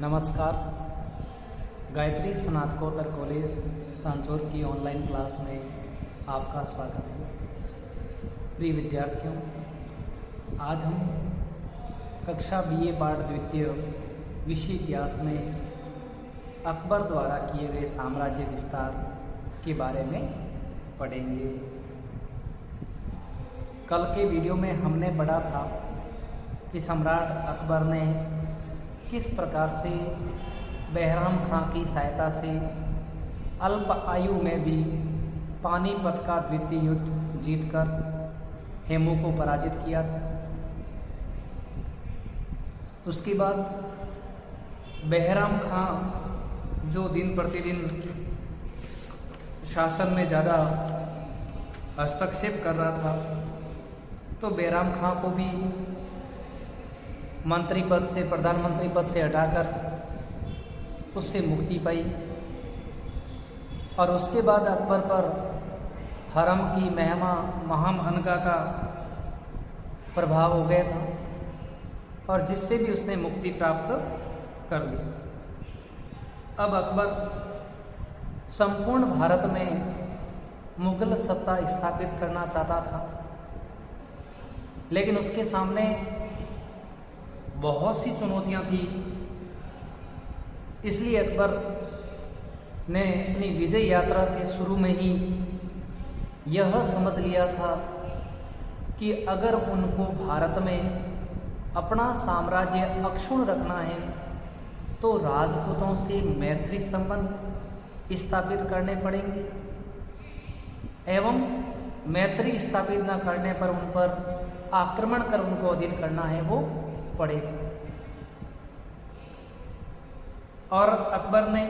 नमस्कार। गायत्री स्नातकोत्तर कॉलेज सांचौर की ऑनलाइन क्लास में आपका स्वागत है। प्रिय विद्यार्थियों, आज हम कक्षा BA पाठ द्वितीय विषय इतिहास में अकबर द्वारा किए गए साम्राज्य विस्तार के बारे में पढ़ेंगे। कल के वीडियो में हमने पढ़ा था कि सम्राट अकबर ने किस प्रकार से बहराम खां की सहायता से अल्प आयु में भी पानीपत का द्वितीय युद्ध जीतकर हेमू को पराजित किया था। उसके बाद बहराम खां जो दिन प्रतिदिन शासन में ज़्यादा हस्तक्षेप कर रहा था, तो बहराम खां को भी मंत्री पद से, प्रधानमंत्री पद से हटाकर उससे मुक्ति पाई। और उसके बाद अकबर पर हरम की महामहनगा का प्रभाव हो गया था और जिससे भी उसने मुक्ति प्राप्त कर ली। अब अकबर संपूर्ण भारत में मुगल सत्ता स्थापित करना चाहता था, लेकिन उसके सामने बहुत सी चुनौतियां थी। इसलिए अकबर ने अपनी विजय यात्रा से शुरू में ही यह समझ लिया था कि अगर उनको भारत में अपना साम्राज्य अक्षुण्ण रखना है तो राजपूतों से मैत्री संबंध स्थापित करने पड़ेंगे, एवं मैत्री स्थापित न करने पर उन पर आक्रमण कर उनको अधीन करना है वो पड़ेगा। और अकबर ने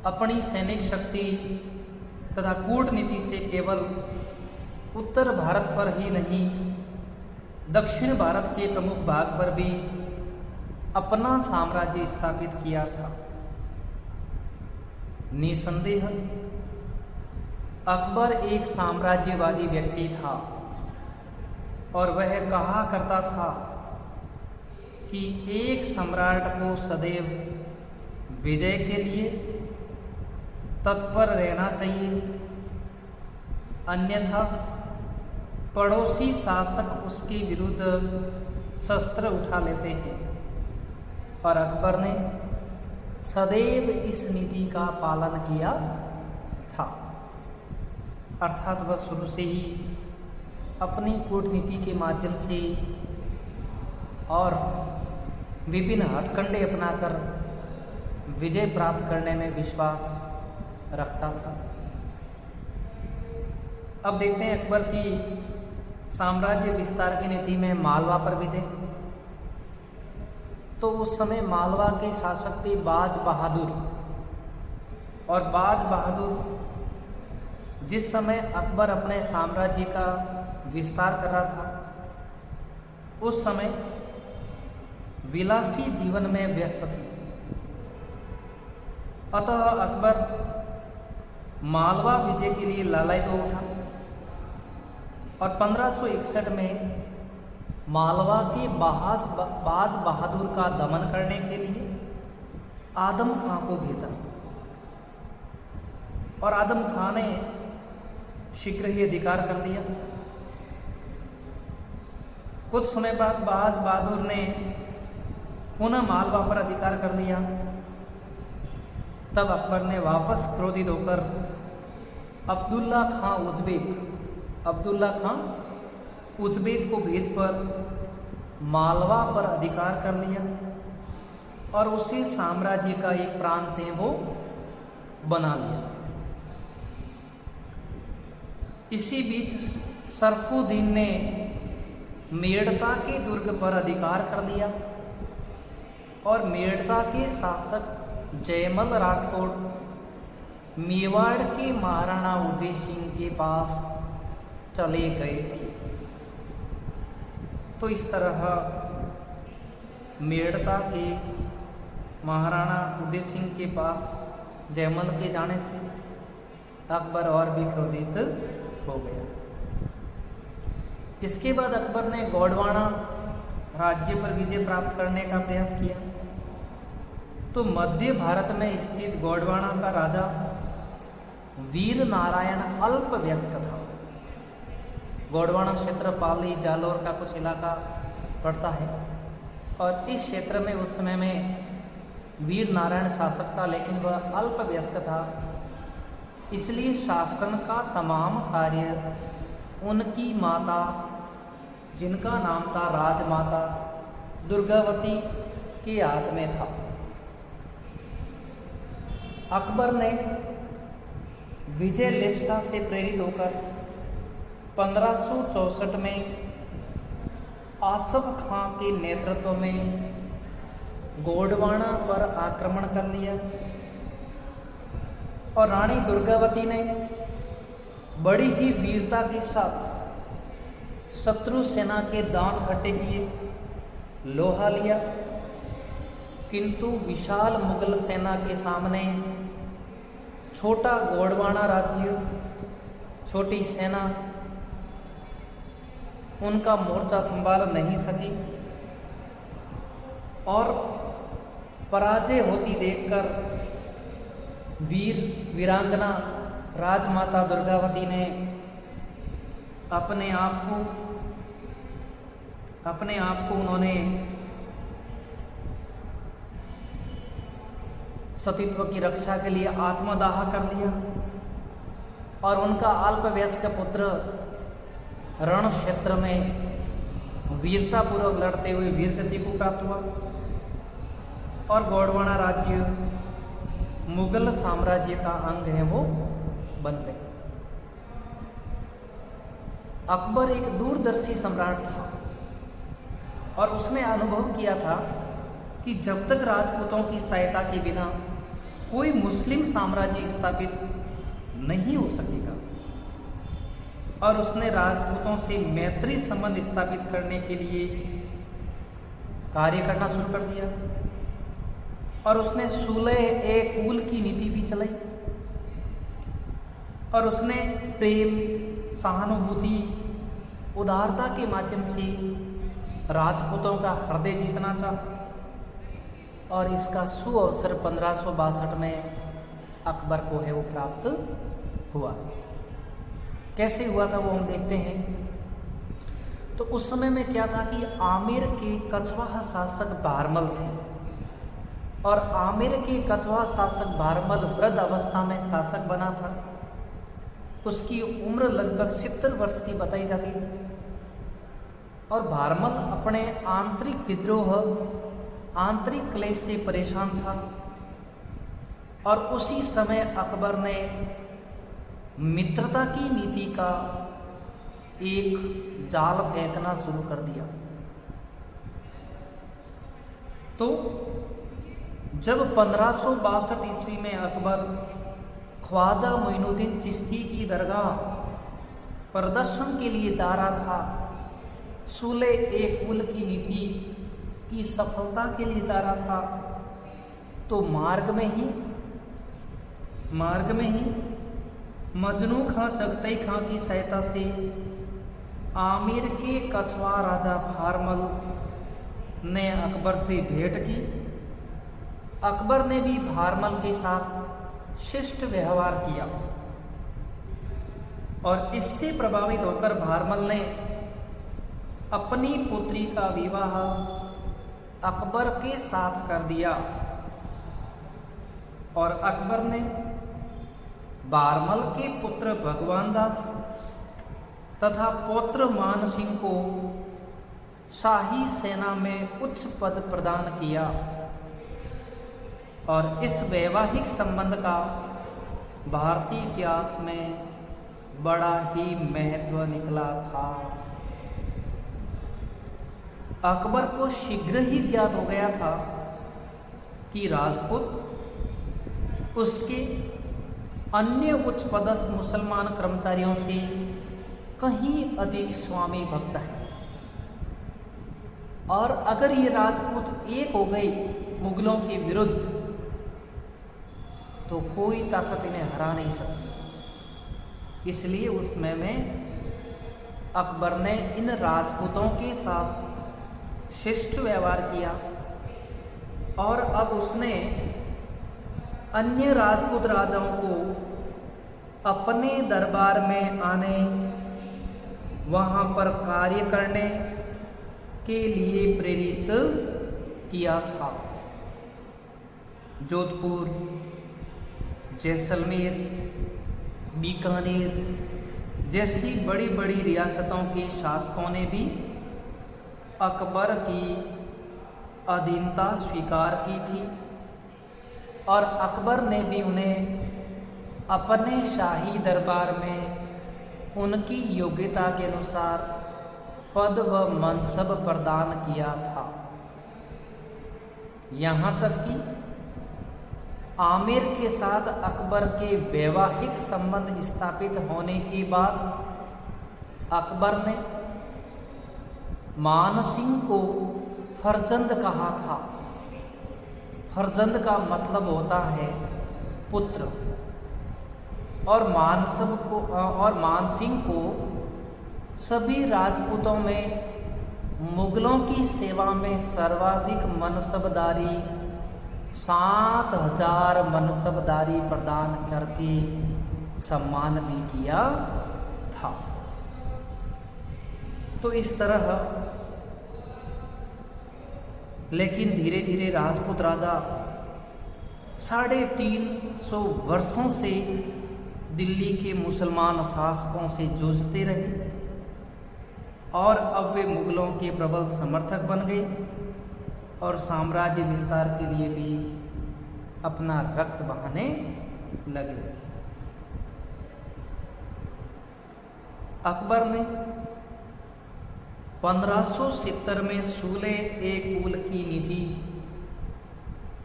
अपनी सैनिक शक्ति तथा कूटनीति से केवल उत्तर भारत पर ही नहीं, दक्षिण भारत के प्रमुख भाग पर भी अपना साम्राज्य स्थापित किया था। निसंदेह अकबर एक साम्राज्यवादी व्यक्ति था और वह कहा करता था कि एक सम्राट को सदैव विजय के लिए तत्पर रहना चाहिए, अन्यथा पड़ोसी शासक उसके विरुद्ध शस्त्र उठा लेते हैं। और अकबर ने सदैव इस नीति का पालन किया था, अर्थात वह शुरू से ही अपनी कूटनीति के माध्यम से और विभिन्न हथकंडे अपनाकर विजय प्राप्त करने में विश्वास रखता था। अब देखते हैं अकबर की साम्राज्य विस्तार की नीति में मालवा पर विजय। तो उस समय मालवा के शासक थे बाज बहादुर, और बाज बहादुर जिस समय अकबर अपने साम्राज्य का विस्तार कर रहा था, उस समय विलासी जीवन में व्यस्त थे। अतः अकबर मालवा विजय के लिए लालायित हो उठा और 1561 में मालवा के बाज बहादुर का दमन करने के लिए आदम खां को भेजा। और आदम खां ने शीघ्र ही अधिकार कर लिया। कुछ समय बाद बाज बहादुर ने पुनः मालवा पर अधिकार कर लिया। तब अकबर ने वापस क्रोधित होकर अब्दुल्ला खां उज़्बेक को भेजकर मालवा पर अधिकार कर लिया और उसे साम्राज्य का एक प्रांत है वो बना लिया। इसी बीच सरफुद्दीन ने मेड़ता के दुर्ग पर अधिकार कर लिया और मेड़ता के शासक जयमल राठौड़ मेवाड़ के महाराणा उदय सिंह के पास चले गए थे। तो इस तरह मेड़ता के महाराणा उदय सिंह के पास जयमल के जाने से अकबर और भी क्रोधित हो गया। इसके बाद अकबर ने गोंडवाना राज्य पर विजय प्राप्त करने का प्रयास किया। तो मध्य भारत में स्थित गोंडवाना का राजा वीर नारायण अल्प वयस्क था। गोंडवाना क्षेत्र पाली जालौर का कुछ इलाका पड़ता है और इस क्षेत्र में उस समय में वीर नारायण शासक था, लेकिन वह अल्प वयस्क था। इसलिए शासन का तमाम कार्य उनकी माता, जिनका नाम था राजमाता दुर्गावती, के हाथ में था। अकबर ने विजय लिप्सा से प्रेरित होकर 1564 में आसफ खां के नेतृत्व में गोंडवाना पर आक्रमण कर लिया और रानी दुर्गावती ने बड़ी ही वीरता के साथ शत्रु सेना के दांत खट्टे किए, लोहा लिया, किंतु विशाल मुगल सेना के सामने छोटा गोंडवाना राज्य, छोटी सेना उनका मोर्चा संभाल नहीं सकी और पराजय होती देखकर वीरांगना राजमाता दुर्गावती ने अपने आप को उन्होंने सतीत्व की रक्षा के लिए आत्मदाह कर लिया और उनका अल्पवयस्क पुत्र रण क्षेत्र में वीरतापूर्वक लड़ते हुए वीरगति को प्राप्त हुआ और गोंडवाना राज्य मुगल साम्राज्य का अंग है वो बन गए। अकबर एक दूरदर्शी सम्राट था और उसने अनुभव किया था कि जब तक राजपूतों की सहायता के बिना कोई मुस्लिम साम्राज्य स्थापित नहीं हो सकेगा, और उसने राजपूतों से मैत्री संबंध स्थापित करने के लिए कार्य करना शुरू कर दिया और उसने सुलह-ए-कुल की नीति भी चलाई और उसने प्रेम, सहानुभूति, उदारता के माध्यम से राजपूतों का हृदय जीतना चाहा और इसका सुअवसर 1562 में अकबर को है वो प्राप्त हुआ। कैसे हुआ था वो हम देखते हैं। तो उस समय में क्या था कि आमेर के कछवाहा शासक भारमल थे और आमेर के कछवाहा शासक भारमल वृद्ध अवस्था में शासक बना था। उसकी उम्र लगभग 70 वर्ष की बताई जाती थी और भारमल अपने आंतरिक विद्रोह, आंतरिक क्लेश से परेशान था और उसी समय अकबर ने मित्रता की नीति का एक जाल फेंकना शुरू कर दिया। तो जब 1562 ईस्वी में अकबर ख्वाजा मोइनुद्दीन चिश्ती की दरगाह प्रदर्शन के लिए जा रहा था, सुलह-ए-कुल की नीति की सफलता के लिए जा रहा था, तो मार्ग में ही मजनू खां चगतई खां की सहायता से आमेर के कछवाहा राजा भारमल ने अकबर से भेंट की। अकबर ने भी भारमल के साथ शिष्ट व्यवहार किया और इससे प्रभावित होकर भारमल ने अपनी पुत्री का विवाह अकबर के साथ कर दिया और अकबर ने भारमल के पुत्र भगवान दास तथा पौत्र मान सिंह को शाही सेना में उच्च पद प्रदान किया और इस वैवाहिक संबंध का भारतीय इतिहास में बड़ा ही महत्व निकला था। अकबर को शीघ्र ही ज्ञात हो गया था कि राजपूत उसके अन्य उच्च पदस्थ मुसलमान कर्मचारियों से कहीं अधिक स्वामी भक्त है और अगर ये राजपूत एक हो गए मुगलों के विरुद्ध तो कोई ताकत इन्हें हरा नहीं सकती। इसलिए उस समय में अकबर ने इन राजपूतों के साथ शिष्ट व्यवहार किया और अब उसने अन्य राजपूत राजाओं को अपने दरबार में आने, वहां पर कार्य करने के लिए प्रेरित किया था। जोधपुर, जैसलमेर, बीकानेर जैसी बड़ी बड़ी रियासतों के शासकों ने भी अकबर की अधीनता स्वीकार की थी और अकबर ने भी उन्हें अपने शाही दरबार में उनकी योग्यता के अनुसार पद व मनसब प्रदान किया था। यहाँ तक कि आमिर के साथ अकबर के वैवाहिक संबंध स्थापित होने के बाद अकबर ने मान सिंह को फर्जंद कहा था। फर्जंद का मतलब होता है पुत्र, और मान सिंह को सभी राजपूतों में मुगलों की सेवा में सर्वाधिक मनसबदारी 7,000 मनसबदारी प्रदान करके सम्मान भी किया था। तो इस तरह लेकिन धीरे धीरे राजपूत राजा 350 वर्षों से दिल्ली के मुसलमान शासकों से जूझते रहे और अब वे मुगलों के प्रबल समर्थक बन गए और साम्राज्य विस्तार के लिए भी अपना रक्त बहाने लगे। अकबर ने 1570 में सूले-ए-कुल की नीति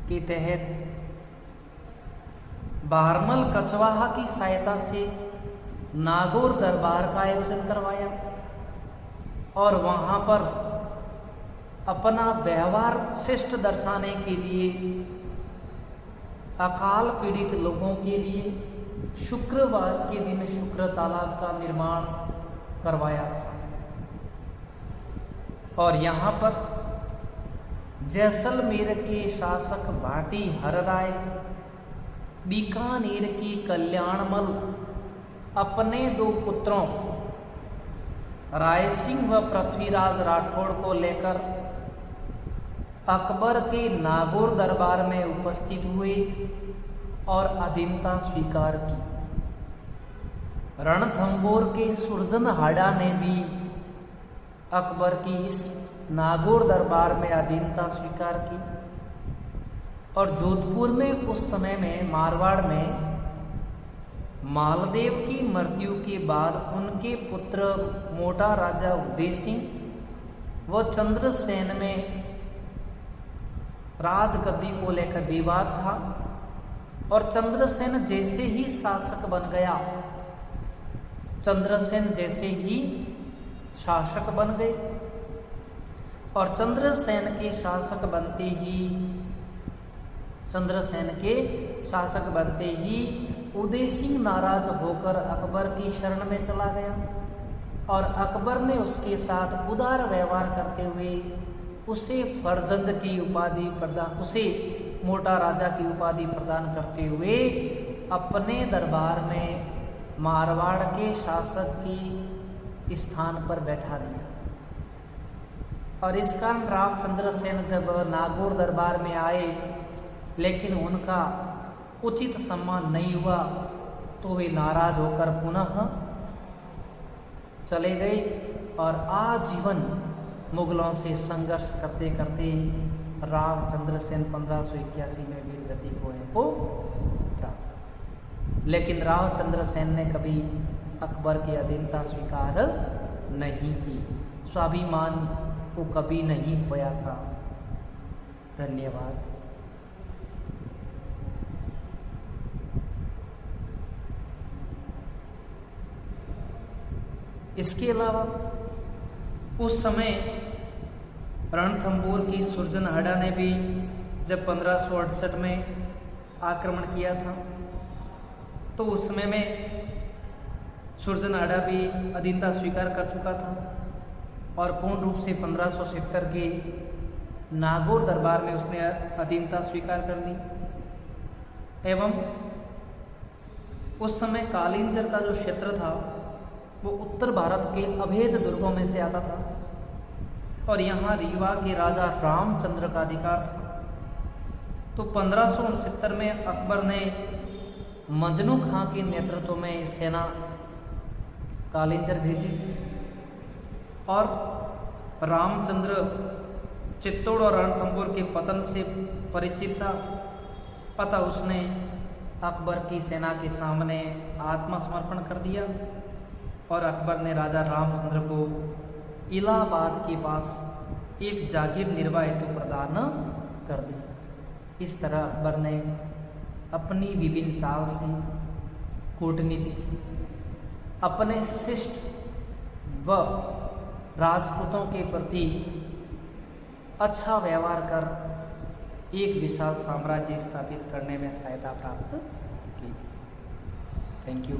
के तहत बारमल कचवाहा की सहायता से नागौर दरबार का आयोजन करवाया और वहां पर अपना व्यवहार श्रेष्ठ दर्शाने के लिए अकाल पीड़ित लोगों के लिए शुक्रवार के दिन शुक्र तालाब का निर्माण करवाया था। और यहाँ पर जैसलमेर के शासक भाटी हरराय, बीकानेर की कल्याणमल अपने 2 पुत्रों राय सिंह व पृथ्वीराज राठौड़ को लेकर अकबर के नागौर दरबार में उपस्थित हुए और अधीनता स्वीकार की। रणथंबोर के सुरजनहाड़ा ने भी अकबर की इस नागौर दरबार में अधीनता स्वीकार की और जोधपुर में उस समय में मारवाड़ में मालदेव की मृत्यु के बाद उनके पुत्र मोटा राजा उदय सिंह व चंद्रसेन में राजगद्दी को लेकर विवाद था और चंद्रसेन जैसे ही शासक बन गया, चंद्रसेन जैसे ही शासक बन गए और चंद्रसेन के शासक बनते ही उदय सिंह नाराज होकर अकबर की शरण में चला गया और अकबर ने उसके साथ उदार व्यवहार करते हुए उसे फर्जंद की उपाधि प्रदान, उसे मोटा राजा की उपाधि प्रदान करते हुए अपने दरबार में मारवाड़ के शासक की स्थान पर बैठा दिया। और इस कारण राव चंद्रसेन जब नागौर दरबार में आए लेकिन उनका उचित सम्मान नहीं हुआ तो वे नाराज होकर पुनः चले गए और आजीवन मुगलों से संघर्ष करते करते राव चंद्रसेन 1581 में वीरगति को प्राप्त। लेकिन राव चंद्रसेन ने कभी अकबर की अधीनता स्वीकार नहीं की, स्वाभिमान को कभी नहीं खोया था। धन्यवाद। इसके अलावा उस समय रणथंबोर की सुरजनहाड़ा ने भी जब 1568 में आक्रमण किया था तो उस समय में सुरजनहाड़ा भी अधीनता स्वीकार कर चुका था और पूर्ण रूप से 1570 के नागौर दरबार में उसने अधीनता स्वीकार कर ली एवं उस समय कालिंजर का जो क्षेत्र था वो उत्तर भारत के अभेद दुर्गों में से आता था और यहाँ रीवा के राजा रामचंद्र का अधिकार था। तो 1569 में अकबर ने मजनू खां के नेतृत्व में सेना कालिंजर भेजी और रामचंद्र चित्तौड़ और रणथंभौर के पतन से परिचित था, अतः उसने अकबर की सेना के सामने आत्मसमर्पण कर दिया और अकबर ने राजा रामचंद्र को इलाहाबाद के पास एक जागीर निर्वाह हेतु प्रदान कर दी। इस तरह अकबर ने अपनी विभिन्न चाल से, कूटनीति से अपने शिष्ट व राजपूतों के प्रति अच्छा व्यवहार कर एक विशाल साम्राज्य स्थापित करने में सहायता प्राप्त की। Thank you.